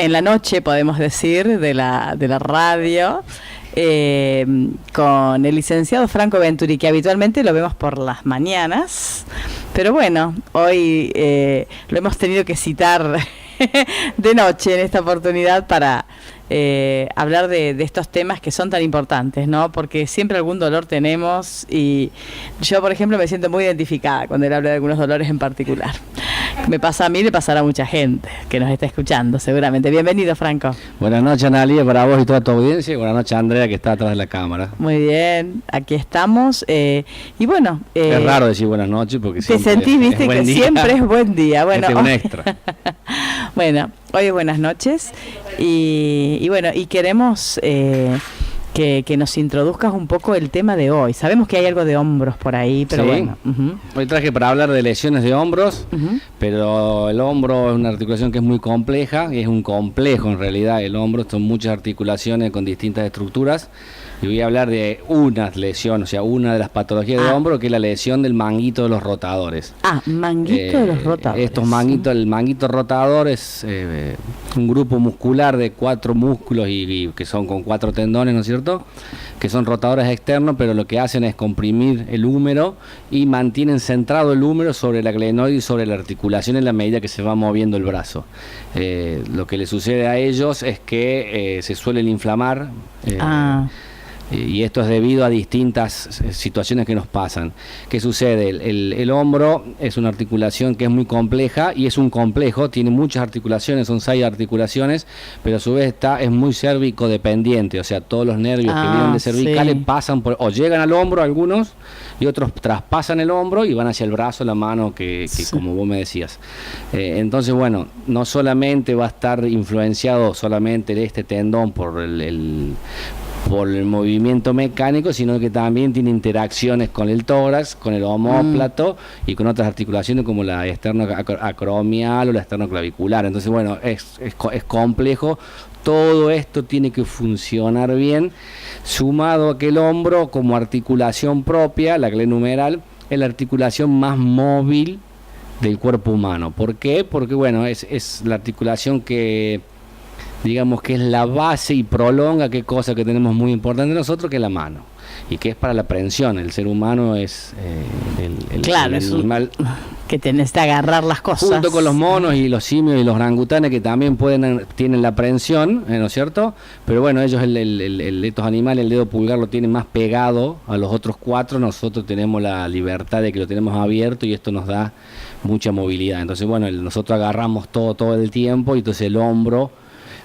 en la noche, podemos decir, de la radio, con el licenciado Franco Venturi, que habitualmente lo vemos por las mañanas, pero bueno, hoy lo hemos tenido que citar de noche en esta oportunidad para hablar de estos temas que son tan importantes, ¿no? Porque siempre algún dolor tenemos y yo, por ejemplo, me siento muy identificada cuando él habla de algunos dolores en particular. Me pasa a mí, le pasará a mucha gente que nos está escuchando, seguramente. Bienvenido, Franco. Buenas noches, Analia, para vos y toda tu audiencia. Y buenas noches, Andrea, que está atrás de la cámara. Muy bien, aquí estamos. Y bueno... es raro decir buenas noches porque te sentís, viste, que siempre es buen día. Bueno, este es un extra. Bueno, hoy es buenas noches y bueno, y queremos que nos introduzcas un poco el tema de hoy. Sabemos que hay algo de hombros por ahí, pero sí, bueno. Hoy traje para hablar de lesiones de hombros, pero el hombro es una articulación que es muy compleja, y es un complejo en realidad el hombro, son muchas articulaciones con distintas estructuras. Y voy a hablar de una lesión, o sea, una de las patologías de hombro, que es la lesión del manguito de los rotadores. Manguito de los rotadores. Estos manguitos, el manguito rotador es un grupo muscular de 4 músculos y que son con 4 tendones, ¿no es cierto? Que son rotadores externos, pero lo que hacen es comprimir el húmero y mantienen centrado el húmero sobre la glenoide y sobre la articulación en la medida que se va moviendo el brazo. Lo que le sucede a ellos es que se suelen inflamar. Y esto es debido a distintas situaciones que nos pasan. ¿Qué sucede? El hombro es una articulación que es muy compleja y es un complejo, tiene muchas articulaciones, son 6 articulaciones, pero a su vez es muy cérvico dependiente, o sea, todos los nervios que vienen de cervicales pasan por, o llegan al hombro algunos, y otros traspasan el hombro y van hacia el brazo, la mano, que como vos me decías. Entonces, bueno, no solamente va a estar influenciado solamente este tendón por el movimiento mecánico, sino que también tiene interacciones con el tórax, con el omóplato y con otras articulaciones como la esternoacromial o la esternoclavicular. Entonces, bueno, es complejo. Todo esto tiene que funcionar bien, sumado a que el hombro como articulación propia, la glenumeral, es la articulación más móvil del cuerpo humano. ¿Por qué? Porque, bueno, es la articulación que, digamos, que es la base y prolonga qué cosa que tenemos muy importante nosotros, que es la mano, y que es para la prensión. El ser humano es el animal que tenés que agarrar las cosas. Junto con los monos y los simios y los orangutanes, que también tienen la prensión, ¿no es cierto? Pero bueno, ellos, estos animales, el dedo pulgar lo tienen más pegado a los otros 4, nosotros tenemos la libertad de que lo tenemos abierto y esto nos da mucha movilidad. Entonces, bueno, nosotros agarramos todo el tiempo, y entonces el hombro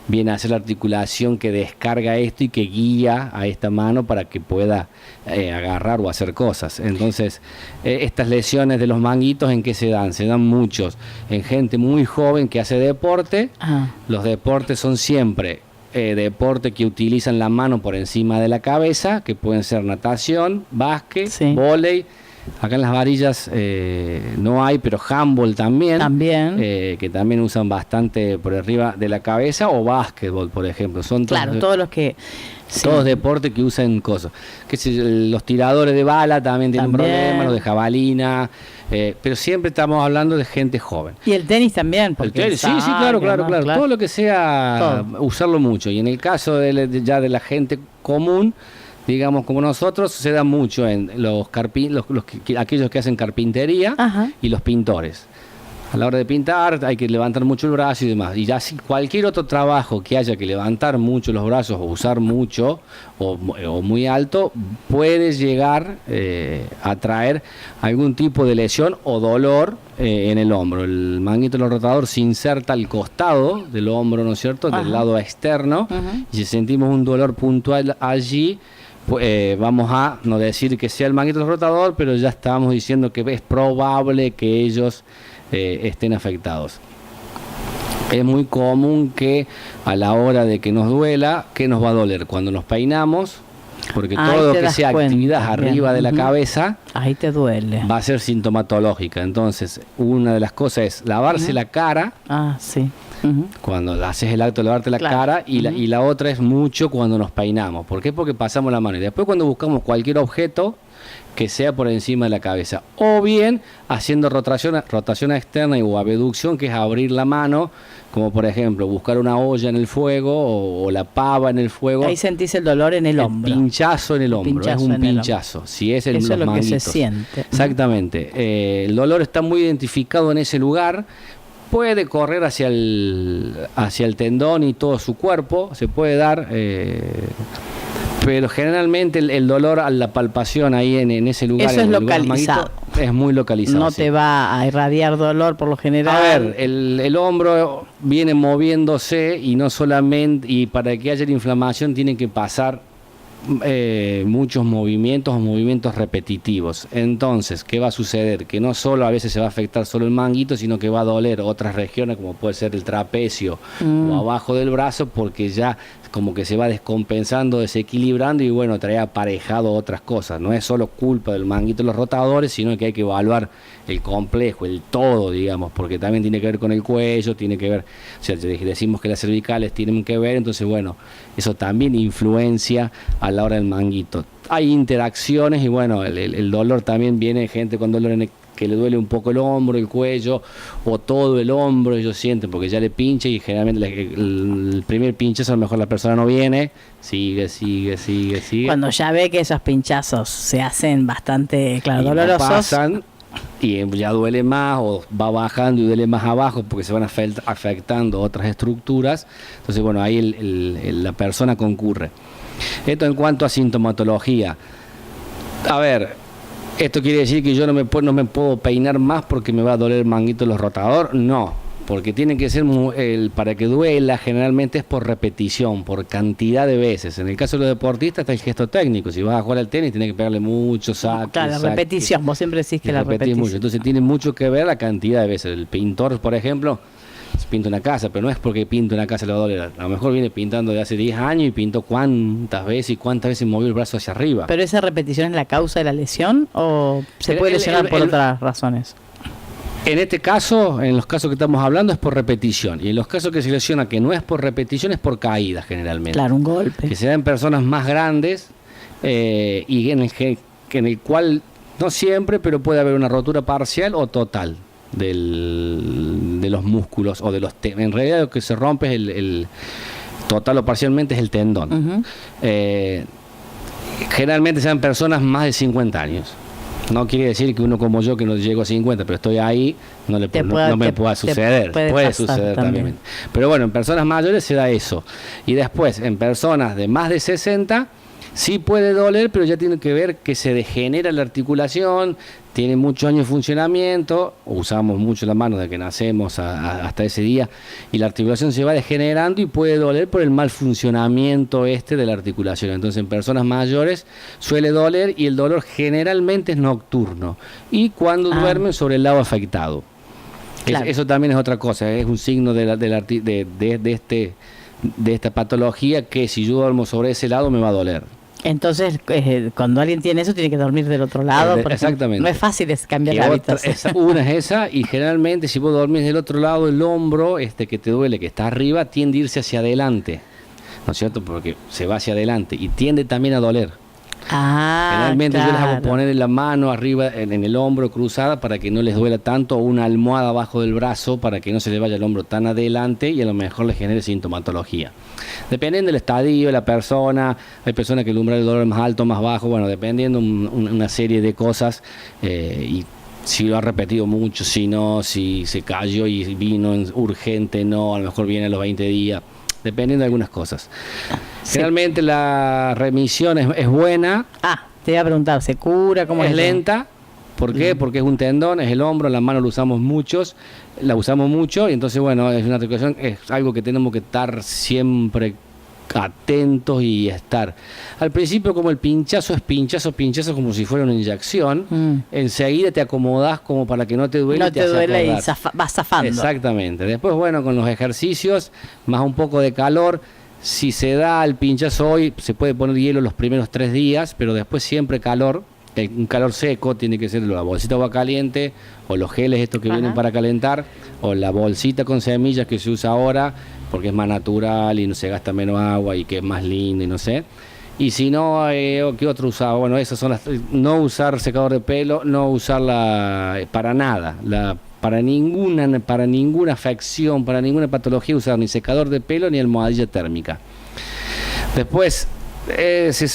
viene a ser la articulación que descarga esto y que guía a esta mano para que pueda agarrar o hacer cosas. Entonces, estas lesiones de los manguitos, ¿en qué se dan? Se dan muchos en gente muy joven que hace deporte. Los deportes son siempre deportes que utilizan la mano por encima de la cabeza, que pueden ser natación, básquet, vóley. Acá en las varillas no hay, pero handball también. Que también usan bastante por arriba de la cabeza, o básquetbol, por ejemplo. Son todos los que... Todos deportes que usan cosas. Los tiradores de bala también tienen problemas, los de jabalina, pero siempre estamos hablando de gente joven. Y el tenis también. El tenis, sí, claro. Todo lo que sea, usarlo mucho. Y en el caso ya de la gente común, digamos, como nosotros, se da mucho en aquellos que hacen carpintería y los pintores. A la hora de pintar hay que levantar mucho el brazo y demás. Y ya cualquier otro trabajo que haya que levantar mucho los brazos o usar mucho o muy alto, puede llegar a traer algún tipo de lesión o dolor en el hombro. El manguito del rotador se inserta al costado del hombro, ¿no es cierto?, del lado externo, y si sentimos un dolor puntual allí, vamos a no decir que sea el manguito del rotador, pero ya estábamos diciendo que es probable que ellos estén afectados. Es muy común que a la hora de que nos duela, ¿qué nos va a doler? Cuando nos peinamos, porque todo lo que sea actividad arriba de la cabeza, ahí te duele, va a ser sintomatológica. Entonces, una de las cosas es lavarse la cara. Cuando haces el acto de lavarte la cara, y la otra es mucho cuando nos peinamos. ¿Por qué? Porque pasamos la mano, y después cuando buscamos cualquier objeto que sea por encima de la cabeza, o bien haciendo rotación externa o abducción, que es abrir la mano, como por ejemplo buscar una olla en el fuego o la pava en el fuego. Ahí sentís el dolor en el hombro. Pinchazo en el hombro, pinchazo es un pinchazo. Si es eso es lo manguitos. Que se siente. Exactamente. El dolor está muy identificado en ese lugar. Puede correr hacia el tendón y todo su cuerpo, se puede dar, pero generalmente el dolor a la palpación ahí en ese lugar. Eso es localizado. Es muy localizado. No te va a irradiar dolor por lo general. A ver, el hombro viene moviéndose y no solamente, y para que haya la inflamación tienen que pasar muchos movimientos repetitivos. Entonces, ¿qué va a suceder? Que no solo a veces se va a afectar solo el manguito, sino que va a doler otras regiones, como puede ser el trapecio o abajo del brazo, porque ya como que se va descompensando, desequilibrando y bueno, trae aparejado otras cosas. No es solo culpa del manguito de los rotadores, sino que hay que evaluar el complejo, el todo, digamos, porque también tiene que ver con el cuello, tiene que ver, o sea, decimos que las cervicales tienen que ver, entonces bueno, eso también influencia a la hora del manguito. Hay interacciones y bueno, el dolor también viene, gente con dolor que le duele un poco el hombro, el cuello o todo el hombro, ellos sienten porque ya le pincha y generalmente el primer pinchazo a lo mejor la persona no viene, sigue. Cuando ya ve que esos pinchazos se hacen bastante, claro, dolorosos. No pasan, y ya duele más o va bajando y duele más abajo porque se van afectando otras estructuras, entonces bueno, ahí la persona concurre. Esto en cuanto a sintomatología. A ver, ¿esto quiere decir que yo no me puedo peinar más porque me va a doler el manguito de los rotador? No, porque tiene que ser, para que duela, generalmente es por repetición, por cantidad de veces. En el caso de los deportistas está el gesto técnico. Si vas a jugar al tenis, tenés que pegarle mucho, saque. Claro, la repetición, vos siempre decís que la repetición. Mucho. Entonces tiene mucho que ver la cantidad de veces. El pintor, por ejemplo, pinta una casa, pero no es porque pinta una casa le va a doler. A lo mejor viene pintando de hace 10 años y pintó cuántas veces movió el brazo hacia arriba. ¿Pero esa repetición es la causa de la lesión o se puede lesionar por otras razones? En este caso, en los casos que estamos hablando, es por repetición. Y en los casos que se lesiona que no es por repetición, es por caída generalmente. Claro, un golpe. Que se da en personas más grandes y en el cual, no siempre, pero puede haber una rotura parcial o total de los músculos o de los en realidad lo que se rompe es el total o parcialmente es el tendón. Generalmente se dan personas más de 50 años. No quiere decir que uno como yo, que no llego a 50, pero estoy ahí, no me pueda suceder. Puede suceder también. Pero bueno, en personas mayores se da eso. Y después, en personas de más de 60, sí puede doler, pero ya tiene que ver que se degenera la articulación, tiene muchos años de funcionamiento, usamos mucho la mano desde que nacemos hasta ese día, y la articulación se va degenerando y puede doler por el mal funcionamiento de la articulación. Entonces en personas mayores suele doler y el dolor generalmente es nocturno y cuando duermen sobre el lado afectado. Claro. Eso también es otra cosa, es un signo de esta patología, que si yo duermo sobre ese lado me va a doler. Entonces, cuando alguien tiene eso, tiene que dormir del otro lado. Exactamente. No es fácil cambiar el hábito. Una es esa, y generalmente si vos dormís del otro lado, el hombro que te duele, que está arriba, tiende a irse hacia adelante, ¿no es cierto? Porque se va hacia adelante y tiende también a doler. Generalmente yo les hago poner la mano arriba en el hombro cruzada para que no les duela tanto, o una almohada abajo del brazo para que no se les vaya el hombro tan adelante y a lo mejor les genere sintomatología. Dependiendo del estadio de la persona, hay personas que el umbral del dolor es más alto, más bajo, bueno, dependiendo una serie de cosas, y si lo ha repetido mucho, si no, si se cayó y vino urgente, no, a lo mejor viene a los 20 días. Dependiendo de algunas cosas. Sí. Generalmente la remisión es buena. Te iba a preguntar, ¿se cura? ¿Cómo es? Es lenta. ¿Por qué? Porque es un tendón, es el hombro, la mano la usamos mucho y entonces bueno, es una articulación, es algo que tenemos que estar siempre atentos y estar. Al principio, como el pinchazo es pinchazo como si fuera una inyección, enseguida te acomodás como para que no te duele. No te duele y vas zafando. Exactamente. Después, bueno, con los ejercicios, más un poco de calor, si se da el pinchazo hoy, se puede poner hielo los primeros 3 días, pero después siempre calor. Un calor seco, tiene que ser la bolsita de agua caliente o los geles estos que vienen para calentar, o la bolsita con semillas que se usa ahora porque es más natural y no se gasta menos agua y que es más lindo y no sé. Y si no, ¿qué otro usaba? Bueno, esas son no usar secador de pelo, no usarla para nada, para ninguna afección, para ninguna patología, usar ni secador de pelo ni almohadilla térmica. Después, se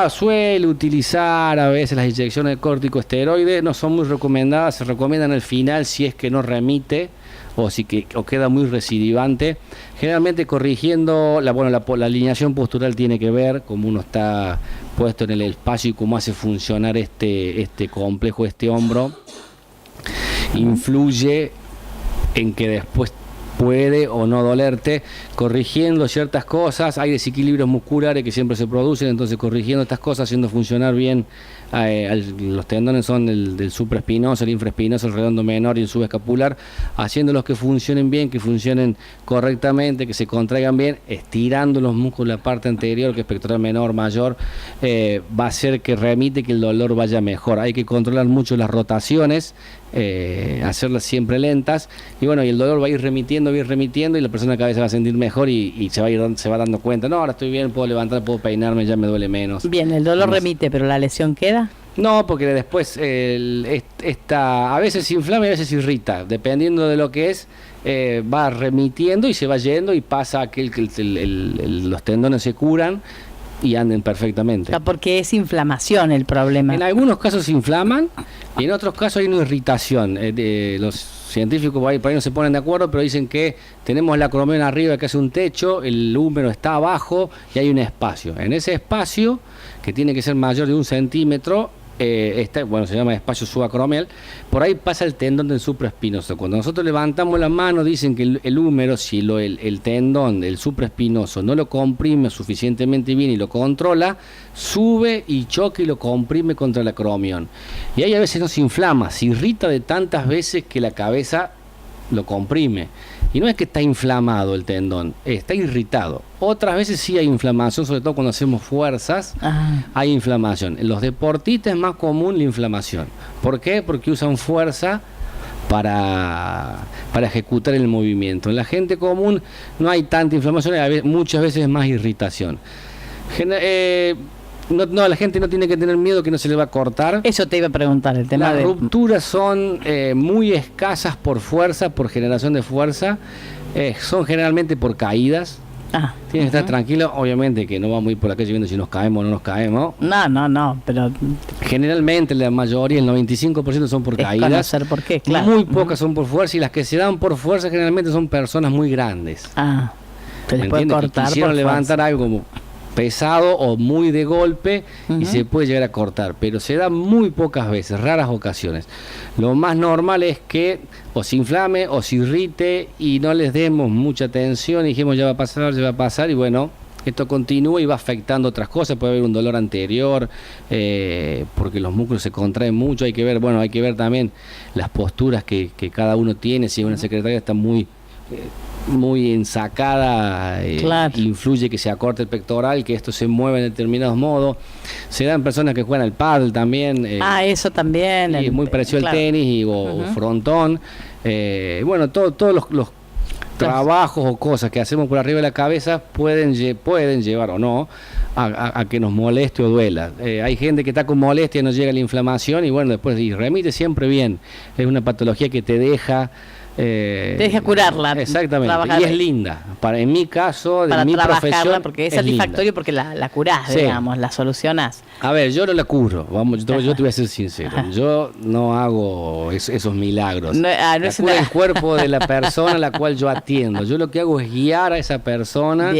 suele utilizar a veces las inyecciones de corticosteroides, no son muy recomendadas, se recomiendan al final si es que no remite o queda muy recidivante, generalmente corrigiendo la alineación postural. Tiene que ver cómo uno está puesto en el espacio y cómo hace funcionar este complejo, este hombro, influye en que después puede o no dolerte. Corrigiendo ciertas cosas, hay desequilibrios musculares que siempre se producen, entonces corrigiendo estas cosas, haciendo funcionar bien los tendones son el del supraespinoso, el infraespinoso, el redondo menor y el subescapular, haciéndolos que funcionen bien, que funcionen correctamente, que se contraigan bien, estirando los músculos de la parte anterior, que es pectoral menor, mayor, va a hacer que remite, que el dolor vaya mejor. Hay que controlar mucho las rotaciones, hacerlas siempre lentas, y bueno, y el dolor va a ir remitiendo y la persona cada vez se va a sentir mejor y se va dando cuenta, no, ahora estoy bien, puedo levantar, puedo peinarme, ya me duele menos. Bien, el dolor remite, pero la lesión queda. No, porque después a veces se inflama y a veces se irrita, dependiendo de lo que es, va remitiendo y se va yendo y pasa que los tendones se curan y anden perfectamente. Porque es inflamación el problema. En algunos casos se inflaman y en otros casos hay una irritación. Los científicos por ahí no se ponen de acuerdo, pero dicen que tenemos el acromion arriba que hace un techo, el húmero está abajo y hay un espacio. En ese espacio, que tiene que ser mayor de 1 centímetro, se llama espacio subacromial, por ahí pasa el tendón del supraespinoso. Cuando nosotros levantamos la mano, dicen que el húmero, si el tendón del supraespinoso no lo comprime suficientemente bien y lo controla, sube y choca y lo comprime contra el acromion. Y ahí a veces no se inflama, se irrita de tantas veces que la cabeza lo comprime. Y no es que está inflamado el tendón, está irritado. Otras veces sí hay inflamación, sobre todo cuando hacemos fuerzas, hay inflamación. En los deportistas es más común la inflamación. ¿Por qué? Porque usan fuerza para ejecutar el movimiento. En la gente común no hay tanta inflamación, muchas veces es más irritación. La gente no tiene que tener miedo que no se le va a cortar. Eso te iba a preguntar, el tema Las rupturas son muy escasas por fuerza, por generación de fuerza. Son generalmente por caídas. Tienes que estar tranquilo, obviamente que no vamos a ir por la calle viendo si nos caemos o no nos caemos. No, pero generalmente la mayoría, el 95% son por caídas. Conocer por qué, claro. Muy pocas son por fuerza, y las que se dan por fuerza generalmente son personas muy grandes. Se les puede cortar. Que quisieron levantar algo como pesado o muy de golpe y se puede llegar a cortar, pero se da muy pocas veces, raras ocasiones. Lo más normal es que o se inflame o se irrite y no les demos mucha atención y dijimos ya va a pasar y bueno, esto continúa y va afectando otras cosas. Puede haber un dolor anterior porque los músculos se contraen mucho. Hay que ver también las posturas que cada uno tiene. Si una secretaria está muy ensacada, influye que se acorte el pectoral, que esto se mueva en determinados modos. Se dan personas que juegan al pádel también. Eso también. Y es muy parecido al tenis o frontón. Todos los trabajos o cosas que hacemos por arriba de la cabeza pueden llevar o no a que nos moleste o duela. Hay gente que está con molestia y no llega la inflamación y después remite siempre bien. Es una patología que te deja curarla. Exactamente. Y es linda. En mi caso, de mi profesión, porque es satisfactorio linda. Porque la curás, digamos, la solucionás. A ver, yo no la curo. Yo te voy a ser sincero. Yo no hago esos milagros. Curo el cuerpo de la persona a la cual yo atiendo. Yo lo que hago es guiar a esa persona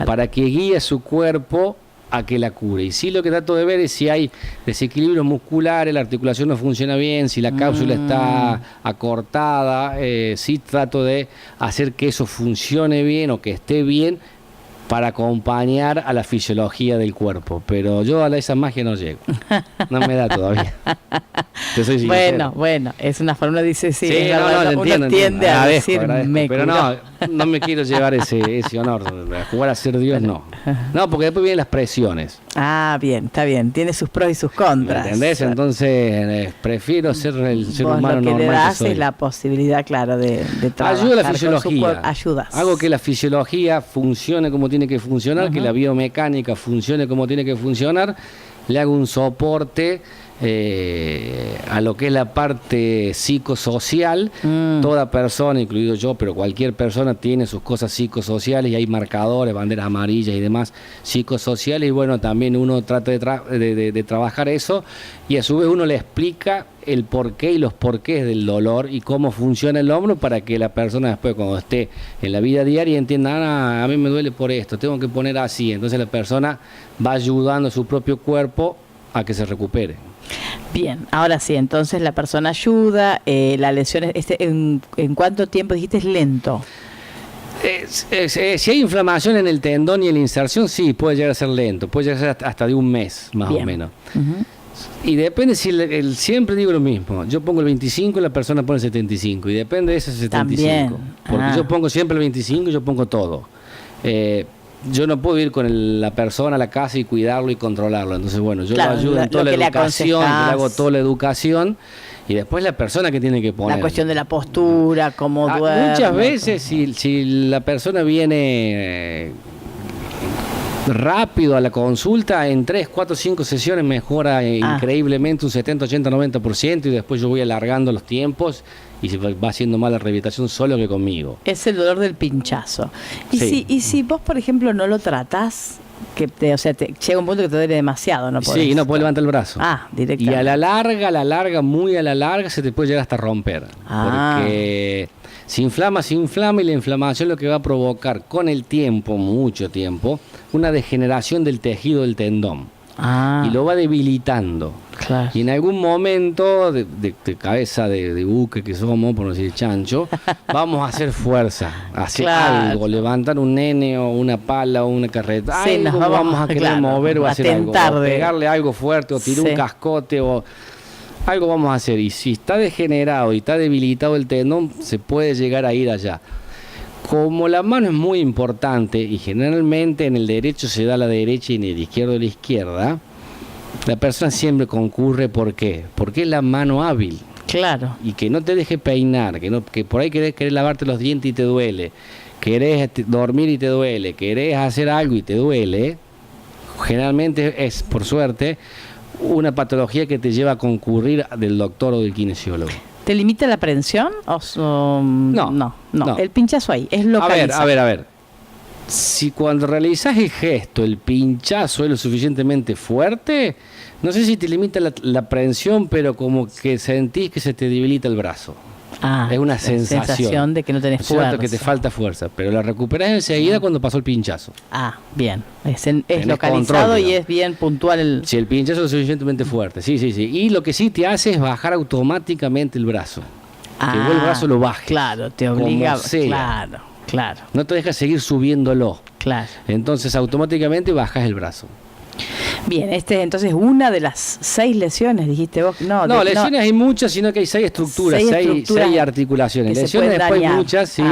para que guíe su cuerpo a que la cure. Y sí, lo que trato de ver es si hay desequilibrios musculares, la articulación no funciona bien, si la cápsula está acortada, sí trato de hacer que eso funcione bien o que esté bien para acompañar a la fisiología del cuerpo. Pero yo a esa magia no llego. No me da todavía. Te soy sincero. Bueno, es una forma, dice, uno tiende a decir, pero no, no me quiero llevar ese honor. Jugar a ser Dios, no. No, porque después vienen las presiones. Ah, bien, está bien. Tiene sus pros y sus contras. ¿Me entendés? Entonces, prefiero ser el ser Vos humano lo que normal le das que soy. es la posibilidad, claro, de trabajar Ayuda a la con su fisiología. cuerpo. Ayudas. Hago que la fisiología funcione como tiene que funcionar, que la biomecánica funcione como tiene que funcionar. Le hago un soporte a lo que es la parte psicosocial. Toda persona, incluido yo, pero cualquier persona tiene sus cosas psicosociales y hay marcadores, banderas amarillas y demás psicosociales, y bueno, también uno trata de trabajar eso, y a su vez uno le explica el porqué y los porqués del dolor y cómo funciona el hombro, para que la persona después, cuando esté en la vida diaria, entienda: a mí me duele por esto, tengo que poner así. Entonces la persona va ayudando a su propio cuerpo a que se recupere. Bien, ahora sí, entonces la persona ayuda, la lesión, ¿en cuánto tiempo dijiste es lento? Si hay inflamación en el tendón y en la inserción, sí, puede llegar a ser lento, puede llegar a ser hasta de un mes, más o menos. Y depende, si siempre digo lo mismo, yo pongo el 25 y la persona pone el 75, y depende de ese 75. También. Porque yo pongo siempre el 25 y yo pongo todo. Yo no puedo ir con la persona a la casa y cuidarlo y controlarlo. Entonces, bueno, yo Claro, lo ayudo en toda la educación, yo le hago toda la educación, y después la persona que tiene que poner. La cuestión de la postura, cómo duerme. Muchas veces, si la persona viene rápido a la consulta, en 3, 4, 5 sesiones mejora increíblemente un 70, 80, 90%, y después yo voy alargando los tiempos y se va haciendo más la rehabilitación solo que conmigo. Es el dolor del pinchazo. Y, Sí. si vos, por ejemplo, no lo tratás, llega un punto que te duele demasiado, ¿no podés? Sí, no puedes levantar el brazo. Directamente. Y a la larga, muy a la larga, se te puede llegar hasta romper. Porque se inflama, y la inflamación lo que va a provocar con el tiempo, mucho tiempo, una degeneración del tejido del tendón. Y lo va debilitando. Claro. Y en algún momento, de cabeza de buque que somos, por no decir chancho, vamos a hacer fuerza, hacer algo, levantar un nene o una pala o una carreta, Sí, algo vamos a querer mover o hacer algo, o pegarle algo fuerte o tirar un cascote o algo vamos a hacer. Y si está degenerado y está debilitado el tendón, se puede llegar a ir allá. Como la mano es muy importante, y generalmente en el derecho se da la derecha y en el izquierdo la izquierda, la persona siempre concurre. ¿Por qué? Porque es la mano hábil. Claro. Y que no te deje peinar, que por ahí querés lavarte los dientes y te duele, querés dormir y te duele, querés hacer algo y te duele. Generalmente es, por suerte, una patología que te lleva a concurrir del doctor o del kinesiólogo. ¿Te limita la aprehensión? No. El pinchazo ahí es localizado. A ver. Si cuando realizás el gesto, el pinchazo es lo suficientemente fuerte, no sé si te limita la aprehensión, pero como que sentís que se te debilita el brazo. Es una sensación de que no tenés fuerza. Que te falta fuerza, pero la recuperás enseguida cuando pasó el pinchazo. Bien. Es localizado y es bien puntual. Si el pinchazo es lo suficientemente fuerte, sí. Y lo que sí te hace es bajar automáticamente el brazo. Que vos el brazo lo bajes. Claro, te obliga. Claro. No te deja seguir subiéndolo. Claro. Entonces automáticamente bajas el brazo. Bien, entonces una de las 6 lesiones, dijiste vos. No, lesiones hay muchas, sino que hay 6 estructuras, 6 articulaciones. Lesiones después hay muchas, sí,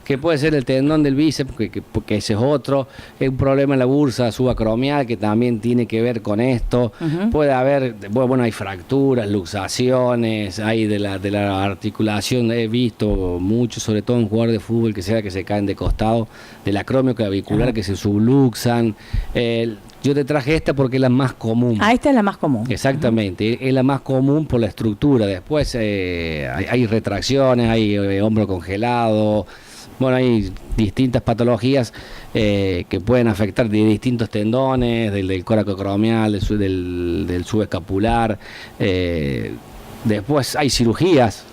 que puede ser el tendón del bíceps, porque ese es otro. Es un problema en la bursa subacromial que también tiene que ver con esto. Puede haber, hay fracturas, luxaciones, hay de la articulación, he visto mucho, sobre todo en jugadores de fútbol, que se caen de costado, del acromio clavicular, que se subluxan. Yo te traje esta porque es la más común. Esta es la más común. Exactamente, es la más común por la estructura. Después hay retracciones, hay hombro congelado. Bueno, hay distintas patologías que pueden afectar de distintos tendones, del coracoacromial, del subescapular. Después hay cirugías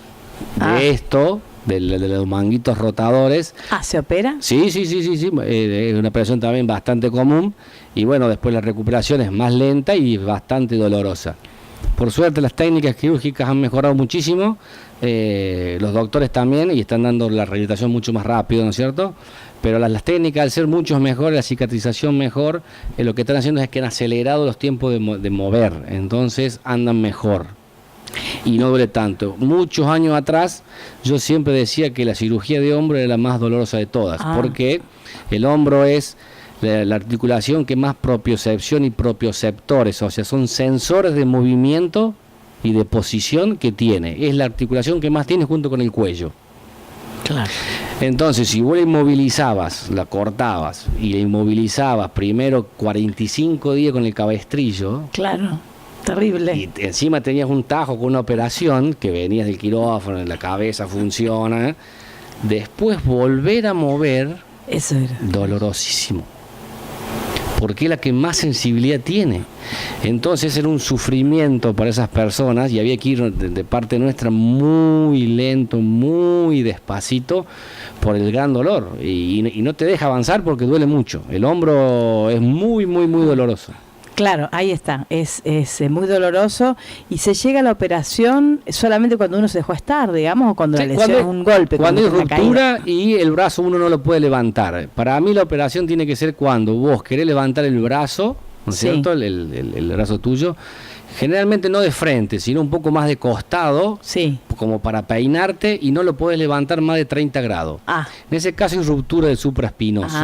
de esto, de los manguitos rotadores. ¿Se opera? Sí. Es una operación también bastante común. Y bueno, después la recuperación es más lenta y bastante dolorosa. Por suerte las técnicas quirúrgicas han mejorado muchísimo, los doctores también, y están dando la rehabilitación mucho más rápido, ¿no es cierto? Pero las técnicas, al ser mucho mejor, la cicatrización mejor, lo que están haciendo es que han acelerado los tiempos de mover, entonces andan mejor. y no duele tanto. Muchos años atrás yo siempre decía que la cirugía de hombro era la más dolorosa de todas, porque el hombro es la articulación que más propiocepción y propioceptores, o sea, son sensores de movimiento y de posición que tiene. Es la articulación que más tiene junto con el cuello. Claro. Entonces, si vos la inmovilizabas, la cortabas y la inmovilizabas primero 45 días con el cabestrillo. Claro, terrible. Y encima tenías un tajo con una operación que venías del quirófano, la cabeza funciona. Después volver a mover, eso era dolorosísimo. Porque es la que más sensibilidad tiene. Entonces era un sufrimiento para esas personas y había que ir de parte nuestra muy lento, muy despacito por el gran dolor. Y no te deja avanzar porque duele mucho. El hombro es muy, muy, muy doloroso. Claro, ahí está, es muy doloroso y se llega a la operación solamente cuando uno se dejó estar, digamos, o cuando la lesión es un golpe. Cuando hay ruptura y el brazo uno no lo puede levantar. Para mí la operación tiene que ser cuando vos querés levantar el brazo, ¿no es cierto? El brazo tuyo, generalmente no de frente, sino un poco más de costado, como para peinarte y no lo podés levantar más de 30 grados. En ese caso hay ruptura del supraespinoso.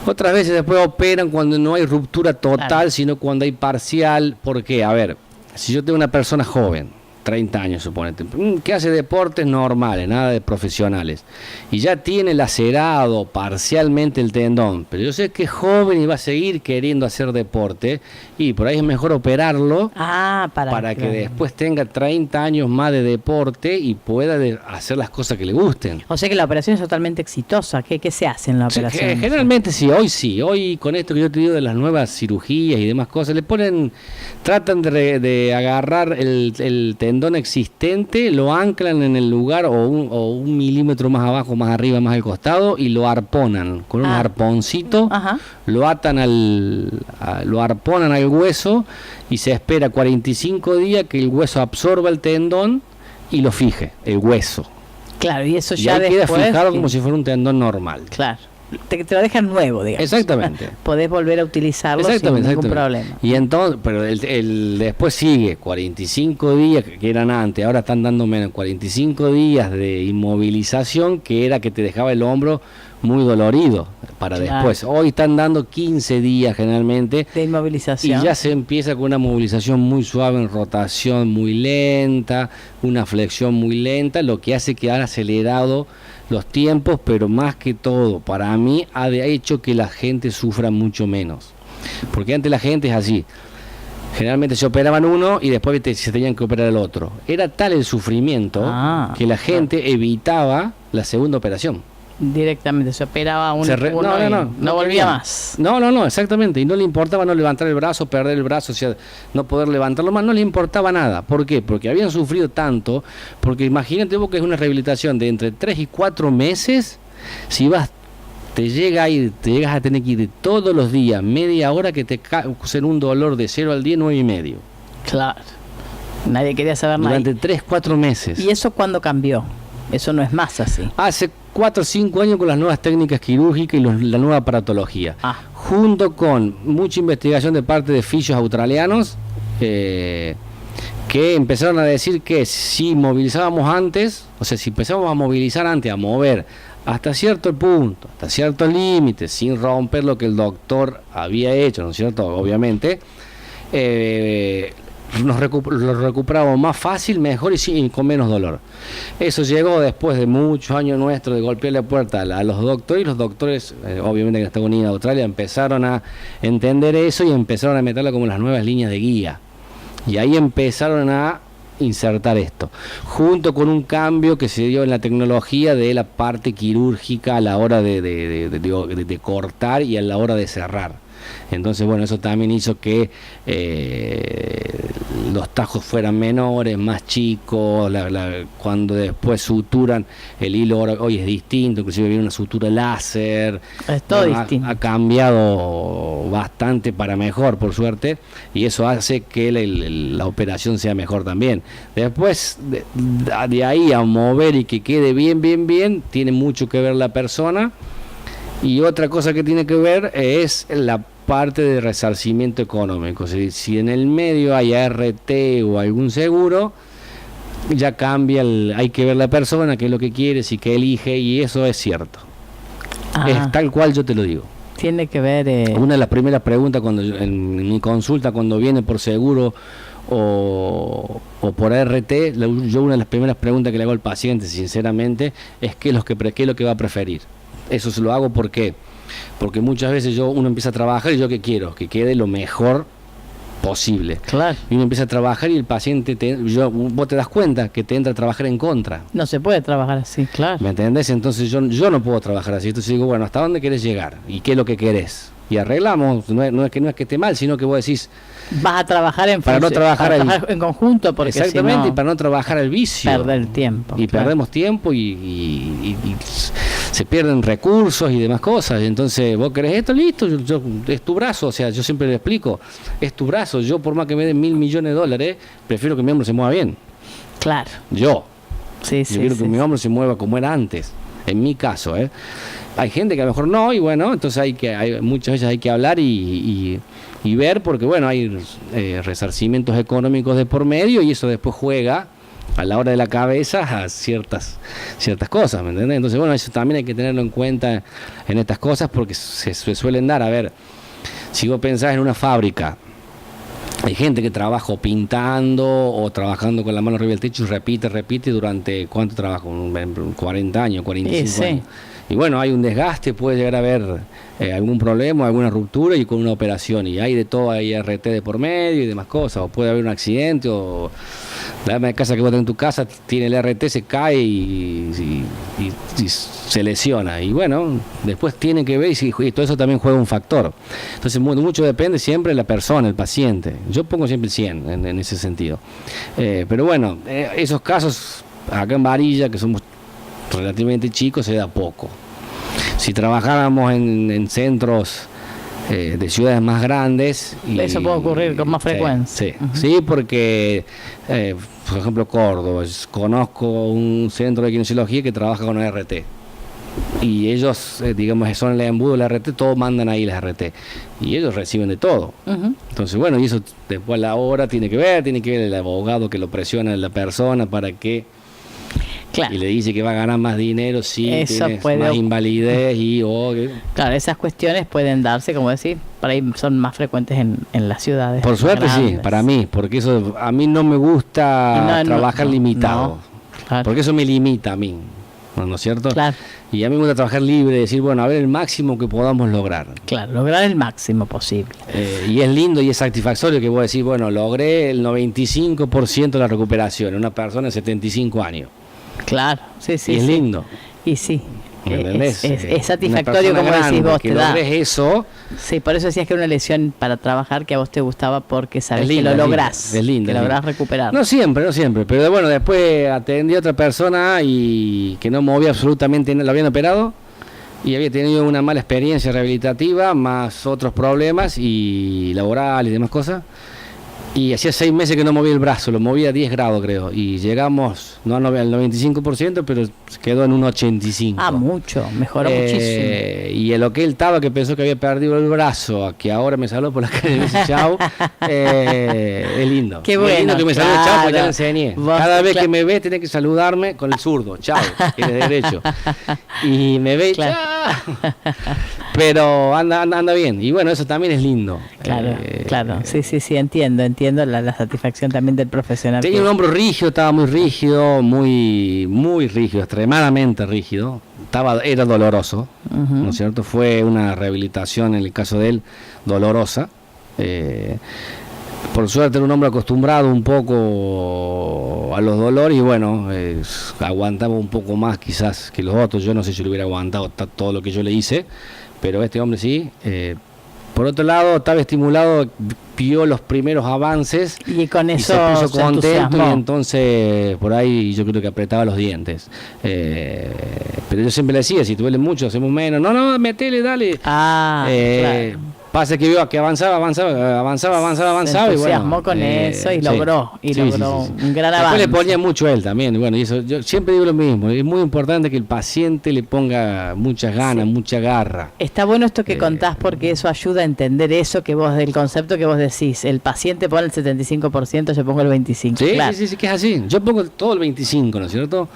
Otras veces después operan cuando no hay ruptura total, sino cuando hay parcial. ¿Por qué? A ver, si yo tengo una persona joven, 30 años suponete, que hace deportes normales, nada de profesionales, y ya tiene lacerado parcialmente el tendón, pero yo sé que es joven y va a seguir queriendo hacer deporte, y por ahí es mejor operarlo para que después tenga 30 años más de deporte y pueda hacer las cosas que le gusten. O sea que la operación es totalmente exitosa. ¿Qué se hace en la operación? Generalmente sí, hoy con esto que yo te digo de las nuevas cirugías y demás cosas, tratan de agarrar el tendón existente, lo anclan en el lugar o un milímetro más abajo, más arriba, más al costado y lo arponan con un arponcito, lo atan lo arponan al hueso y se espera 45 días que el hueso absorba el tendón y lo fije, el hueso. Claro, y eso ya queda fijado como si fuera un tendón normal. Claro. Te lo dejan nuevo, digamos. Exactamente. Podés volver a utilizarlo sin ningún problema. Y entonces, pero después sigue 45 días que eran antes, ahora están dando menos, 45 días de inmovilización, que era que te dejaba el hombro muy dolorido para después. Hoy están dando 15 días generalmente de inmovilización. Y ya se empieza con una movilización muy suave, en rotación muy lenta, una flexión muy lenta, lo que hace que han acelerado los tiempos, pero más que todo, para mí ha hecho que la gente sufra mucho menos. Porque antes la gente es así. Generalmente se operaban uno y después se tenían que operar el otro. Era tal el sufrimiento que la gente evitaba la segunda operación. Directamente se operaba uno no volvía más. No, exactamente. Y no le importaba no levantar el brazo, perder el brazo, o sea, no poder levantarlo más, no le importaba nada. ¿Por qué? Porque habían sufrido tanto. Porque imagínate vos que es una rehabilitación de entre 3 y 4 meses. Si te llegas a tener que ir todos los días, media hora, que te causen un dolor de 0 al 10, 9,5. Claro. Nadie quería saber nada. Durante 3, 4 meses. ¿Y eso cuándo cambió? Eso no es más así. Hace 4 o 5 años con las nuevas técnicas quirúrgicas y la nueva aparatología. Junto con mucha investigación de parte de fisios australianos que empezaron a decir que si movilizábamos antes, o sea, si empezábamos a movilizar antes, a mover hasta cierto punto, hasta cierto límite, sin romper lo que el doctor había hecho, ¿no es cierto? Obviamente, lo recuperamos más fácil, mejor y con menos dolor. Eso llegó después de muchos años nuestros de golpear la puerta a los doctores, y los doctores, obviamente en Estados Unidos y Australia, empezaron a entender eso y empezaron a meterlo como las nuevas líneas de guía. Y ahí empezaron a insertar esto, junto con un cambio que se dio en la tecnología de la parte quirúrgica a la hora de cortar y a la hora de cerrar. Entonces, bueno, eso también hizo que los tajos fueran menores, más chicos, cuando después suturan, el hilo hoy es distinto, inclusive viene una sutura láser. Es todo distinto. Ha cambiado bastante para mejor, por suerte, y eso hace que la operación sea mejor también. Después, de ahí a mover y que quede bien, tiene mucho que ver la persona. Y otra cosa que tiene que ver es la parte de resarcimiento económico. Si en el medio hay ART o algún seguro, ya cambia, hay que ver la persona, qué es lo que quiere, si qué elige, y eso es cierto. Es tal cual yo te lo digo. Tiene que ver... Una de las primeras preguntas en mi consulta, cuando viene por seguro o por ART, yo una de las primeras preguntas que le hago al paciente, sinceramente, es qué es lo que va a preferir. Eso se lo hago porque muchas veces uno empieza a trabajar y yo qué quiero, que quede lo mejor posible. Claro. Y uno empieza a trabajar y el paciente, vos te das cuenta que te entra a trabajar en contra. No se puede trabajar así, claro. ¿Me entendés? Entonces yo no puedo trabajar así. Entonces digo, bueno, ¿hasta dónde querés llegar? ¿Y qué es lo que querés? Y arreglamos, no es que esté mal, sino que vos decís... Vas a trabajar para no trabajar en conjunto, porque exactamente, si no, y para no trabajar el vicio. Perder tiempo. Y claro. perdemos tiempo y se pierden recursos y demás cosas. Entonces, vos querés esto, listo, es tu brazo. O sea, yo siempre le explico, es tu brazo. Yo, por más que me den $1.000 millones, prefiero que mi hombro se mueva bien. Claro. Yo quiero que sí. mi hombro se mueva como era antes. En mi caso, hay gente que a lo mejor no, y bueno, entonces muchas veces hay que hablar y ver, porque bueno, hay resarcimientos económicos de por medio, y eso después juega a la hora de la cabeza a ciertas cosas, ¿me entendés? Entonces, bueno, eso también hay que tenerlo en cuenta en estas cosas, porque se suelen dar. A ver, si vos pensás en una fábrica, hay gente que trabaja pintando o trabajando con la mano arriba del techo y repite durante, ¿cuánto trabajo? 40 años, 45 años. Y bueno, hay un desgaste, puede llegar a haber algún problema, alguna ruptura y con una operación. Y hay de todo, hay RT de por medio y demás cosas. O puede haber un accidente, o la ama de casa que vos tenés en tu casa tiene el RT, se cae y se lesiona. Y bueno, después tiene que ver y todo eso también juega un factor. Entonces mucho depende siempre de la persona, el paciente. Yo pongo siempre el 100 en ese sentido. Pero bueno, esos casos acá en Varilla, que somos relativamente chicos, se da poco. Si trabajáramos en centros de ciudades más grandes, eso puede ocurrir con más frecuencia. Sí, porque por ejemplo Córdoba, conozco un centro de kinesiología que trabaja con RT, y ellos digamos son el embudo del RT, todos mandan ahí las RT y ellos reciben de todo. Entonces bueno, y eso después a la hora tiene que ver el abogado que lo presiona a la persona para que... Claro. Y le dice que va a ganar más dinero si tienes más invalidez Claro, esas cuestiones pueden darse, como decir, por ahí son más frecuentes en las ciudades. Por suerte grandes. Sí, para mí, porque eso a mí no me gusta trabajar limitado, claro. Porque eso me limita a mí, ¿no es cierto? Claro. Y a mí me gusta trabajar libre, decir, bueno, a ver el máximo que podamos lograr. Claro, lograr el máximo posible. Y es lindo y es satisfactorio que vos decís, bueno, logré el 95% de la recuperación en una persona de 75 años. Claro, sí. Y es lindo. Y sí. ¿Me entendés? Es satisfactorio, como decís vos, que logres eso. Sí, por eso decías que era una lesión para trabajar que a vos te gustaba, porque sabés que lo lográs. Es lindo. Que lográs recuperar. No siempre, pero bueno, después atendí a otra persona y que no movía absolutamente nada, lo habían operado y había tenido una mala experiencia rehabilitativa, más otros problemas y laborales y demás cosas. Y hacía 6 meses que no movía el brazo, lo movía a 10 grados creo, y llegamos no al 95%, pero quedó en un 85%. Ah, mucho, mejoró muchísimo. Y en lo que él estaba, que pensó que había perdido el brazo, a que ahora me saludó por la calle y me dice chau, es lindo. Qué bueno, es lindo que me salude chau, porque ya le enseñé. Cada vez que me ve tiene que saludarme con el zurdo, chau, que es derecho. Y me ve, chau. Pero anda bien, y bueno, eso también es lindo. Claro, sí, entiendo la satisfacción también del profesional. Tenía un hombro rígido, estaba muy rígido, muy rígido, extremadamente rígido. Era doloroso, ¿no es cierto? Fue una rehabilitación, en el caso de él, dolorosa. Por suerte era un hombre acostumbrado un poco a los dolores y bueno, aguantaba un poco más quizás que los otros. Yo no sé si lo hubiera aguantado todo lo que yo le hice, pero este hombre sí. Por otro lado, estaba estimulado, vio los primeros avances y con eso se puso contento, y entonces por ahí yo creo que apretaba los dientes. Pero yo siempre le decía, si te duele mucho, hacemos menos. No, metele, dale. Claro. Pasa que veo que avanzaba Se y entusiasmó bueno. con eso y sí. logró Sí, sí, un gran Después avance. le ponía mucho él también, bueno, y eso, yo siempre digo lo mismo, es muy importante que el paciente le ponga muchas ganas, mucha garra. Está bueno esto que contás porque eso ayuda a entender eso que vos, del concepto que vos decís. El paciente pone el 75%, yo pongo el 25%. Sí, claro. sí, que es así. Yo pongo todo el 25, ¿no es cierto?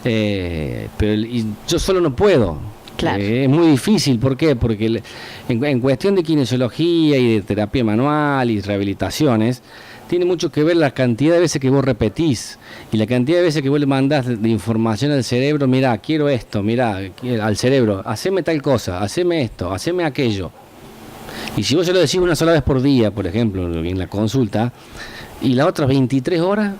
Pero yo solo no puedo. Claro. Es muy difícil, ¿por qué? Porque en cuestión de kinesiología y de terapia manual y rehabilitaciones, tiene mucho que ver la cantidad de veces que vos repetís y la cantidad de veces que vos le mandás de información al cerebro. Mirá, quiero esto, mirá, al cerebro, haceme tal cosa, haceme esto, haceme aquello. Y si vos se lo decís una sola vez por día, por ejemplo, en la consulta, y las otras 23 horas...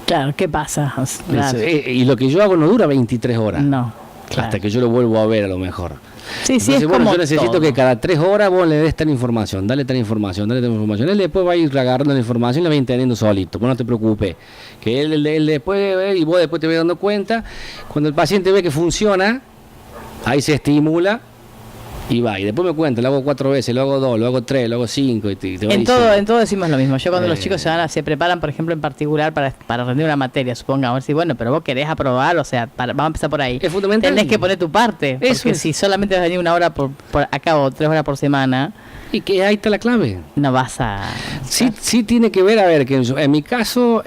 Claro, ¿qué pasa? Claro. Y lo que yo hago no dura 23 horas. No. Claro. Hasta que yo lo vuelvo a ver a lo mejor. Sí, Entonces, es bueno, como yo necesito todo. que cada 3 horas vos le des tal información, dale tal información. Él después va a ir agarrando la información y la va entendiendo solito, vos no te preocupes. Que él después, y vos después te vas dando cuenta, cuando el paciente ve que funciona, ahí se estimula y va. Y después me cuenta, lo hago 4 veces, lo hago 2, lo hago 3, lo hago 5 y te va diciendo. En todo decimos lo mismo. Yo cuando los chicos se preparan, por ejemplo, en particular para rendir una materia, supongamos, si bueno, pero vos querés aprobar, o sea, vamos a empezar por ahí. Es fundamental. Tenés que poner tu parte, Eso porque es. si solamente vas a venir 1 hora por acá o 3 horas por semana, Y que ahí está la clave. no vas a... Sí tiene que ver, a ver, que en mi caso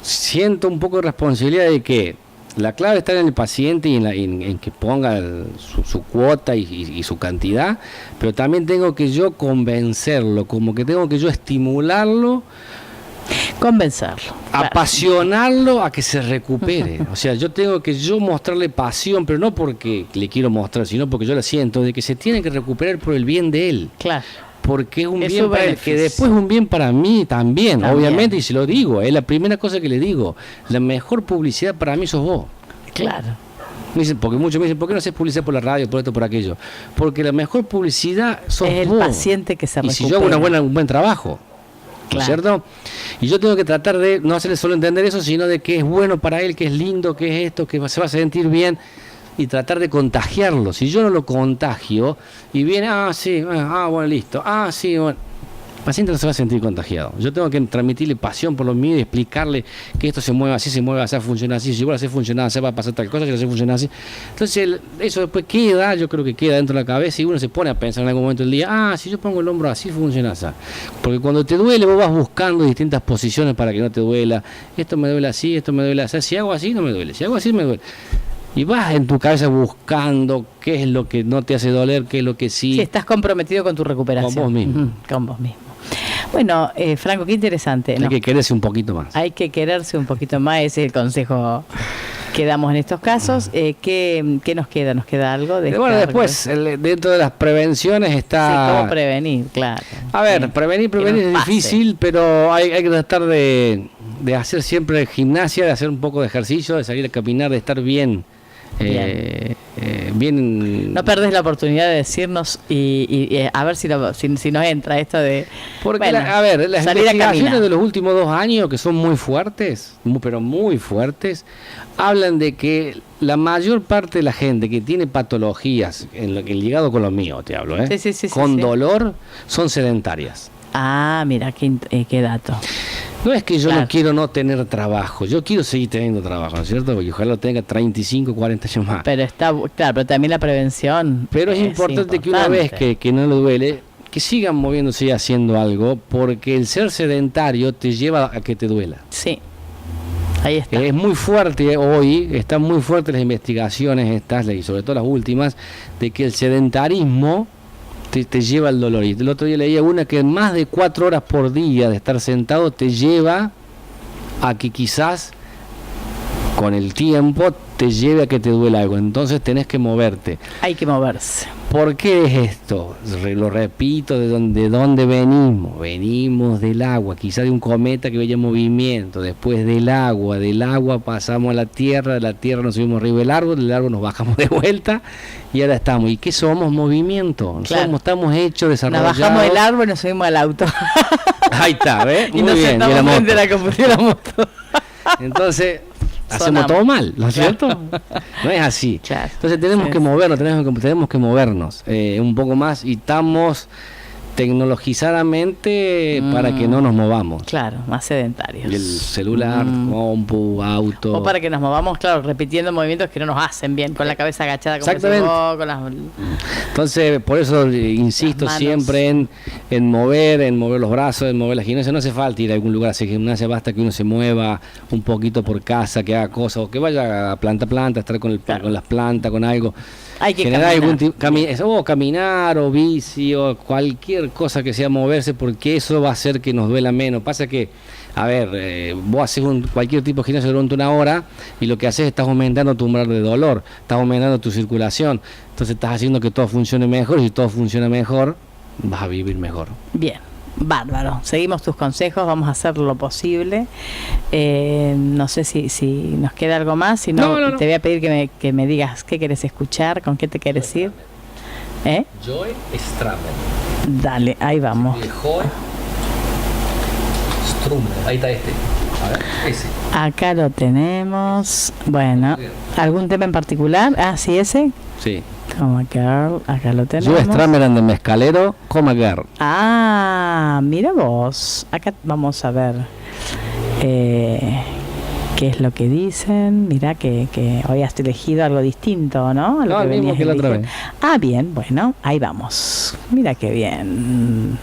siento un poco de responsabilidad de que la clave está en el paciente y en que ponga su cuota y su cantidad, pero también tengo que yo convencerlo, como que tengo que yo estimularlo, Convencerlo. Claro. apasionarlo a que se recupere. O sea, yo tengo que yo mostrarle pasión, pero no porque le quiero mostrar, sino porque yo la siento, de que se tiene que recuperar por el bien de él. Claro. Porque es un Es bien su para él, beneficio. que después es un bien para mí también, También. obviamente, y se lo digo, es la primera cosa que le digo, la mejor publicidad para mí sos vos. Claro. Me dicen, porque muchos me dicen, ¿por qué no haces publicidad por la radio, por esto, por aquello? Porque la mejor publicidad sos Es el vos. paciente que se Y si recupera. yo hago un buen trabajo, ¿no Claro. es cierto? Y yo tengo que tratar de no hacerle solo entender eso, sino de que es bueno para él, que es lindo, que es esto, que se va a sentir bien, y tratar de contagiarlo. Si yo no lo contagio y viene, sí, bueno, listo, sí, bueno, el paciente no se va a sentir contagiado. Yo tengo que transmitirle pasión por lo mío y explicarle que esto se mueve así, funciona así. Si vos lo haces funcionar así, va a pasar tal cosa, si lo haces funcionar así. Entonces, eso después queda, yo creo que queda dentro de la cabeza y uno se pone a pensar en algún momento del día, si yo pongo el hombro así, funciona así. Porque cuando te duele, vos vas buscando distintas posiciones para que no te duela. Esto me duele así, esto me duele así. Si hago así, no me duele. Si hago así, me duele. Y vas en tu cabeza buscando qué es lo que no te hace doler, qué es lo que sí. Sí, estás comprometido con tu recuperación. Con vos mismo. Ujú, con vos mismo. Bueno, Franco, qué interesante. Hay que quererse un poquito más. Hay que quererse un poquito más, ese es el consejo que damos en estos casos. ¿Qué nos queda? ¿Nos queda algo? De Bueno, esta después, dentro de las prevenciones está... Sí, cómo prevenir, claro. A ver, Sí. prevenir Que nos es pase. difícil, pero hay que tratar de hacer siempre gimnasia, de hacer un poco de ejercicio, de salir a caminar, de estar bien. Bien. No perdés la oportunidad de decirnos y a ver si nos entra esto de... Porque, bueno, a ver, las salir a investigaciones caminar. de los últimos 2 años, que son muy fuertes, pero muy fuertes, hablan de que la mayor parte de la gente que tiene patologías, en el llegado con lo mío te hablo, Sí, con sí. dolor, son sedentarias. Ah, mira, qué dato. No es que yo Claro. no quiero no tener trabajo, yo quiero seguir teniendo trabajo, ¿no es cierto? Porque ojalá lo tenga 35, 40 años más. Pero claro, pero también la prevención. Pero es importante que una vez que no le duele, que sigan moviéndose y haciendo algo, porque el ser sedentario te lleva a que te duela. Sí, ahí está. Es muy fuerte hoy, están muy fuertes las investigaciones estas, y sobre todo las últimas, de que el sedentarismo te lleva al dolor. Y el otro día leía una que más de 4 horas por día de estar sentado te lleva a que quizás con el tiempo te lleve a que te duela algo. Entonces tenés que moverte. Hay que moverse. ¿Por qué es esto? Lo repito, de dónde venimos. Venimos del agua, quizá de un cometa que veía movimiento, después del agua pasamos a la tierra, de la tierra nos subimos arriba del árbol nos bajamos de vuelta y ahora estamos. ¿Y qué somos? Movimiento. Claro. Estamos hechos, Nos desarrollados. bajamos del árbol y nos subimos al auto. Ahí está, ¿ves? Y Muy nos bien, sentamos y la frente a moto. la computadora de la moto. Entonces, hacemos Sonamos. todo mal, ¿no es Claro. cierto? No es así. Claro. Entonces tenemos Sí. que movernos, tenemos que movernos un poco más y estamos tecnologizadamente para que no nos movamos. Claro, más sedentarios. El celular, compu, auto. O para que nos movamos, claro, repitiendo movimientos que no nos hacen bien, con la cabeza agachada como Exactamente. con las... Entonces, por eso insisto siempre en mover los brazos, en mover la gimnasia. No hace falta ir a algún lugar a hacer gimnasia, basta que uno se mueva un poquito por casa, que haga cosas, o que vaya a planta, estar con las plantas, con algo. Hay que generar caminar. o caminar o bici o cualquier cosa que sea moverse, porque eso va a hacer que nos duela menos. Pasa que, a ver, vos haces cualquier tipo de gimnasio durante una hora y lo que haces estás aumentando tu umbral de dolor, estás aumentando tu circulación, entonces estás haciendo que todo funcione mejor, y si todo funciona mejor, vas a vivir mejor. Bien. Bárbaro, seguimos tus consejos, vamos a hacer lo posible. No sé si nos queda algo más, si no, te voy a pedir que me digas qué querés escuchar, con qué te querés ir. Joy Strummer. Dale, ahí vamos. Joy Strummer, ahí está este. A ver, ese. Acá lo tenemos. Bueno, ¿algún tema en particular? Ah, sí, ese. Sí. Coma Girl, acá lo tenemos. Joe Strummer and the Mezcalero, Coma Girl. Ah, mira vos. Acá vamos a ver qué es lo que dicen. Mirá que hoy has elegido algo distinto, ¿no? A lo No, que el mismo venías que la otra eligiendo. vez. Ah, bien, bueno, ahí vamos. Mira qué bien.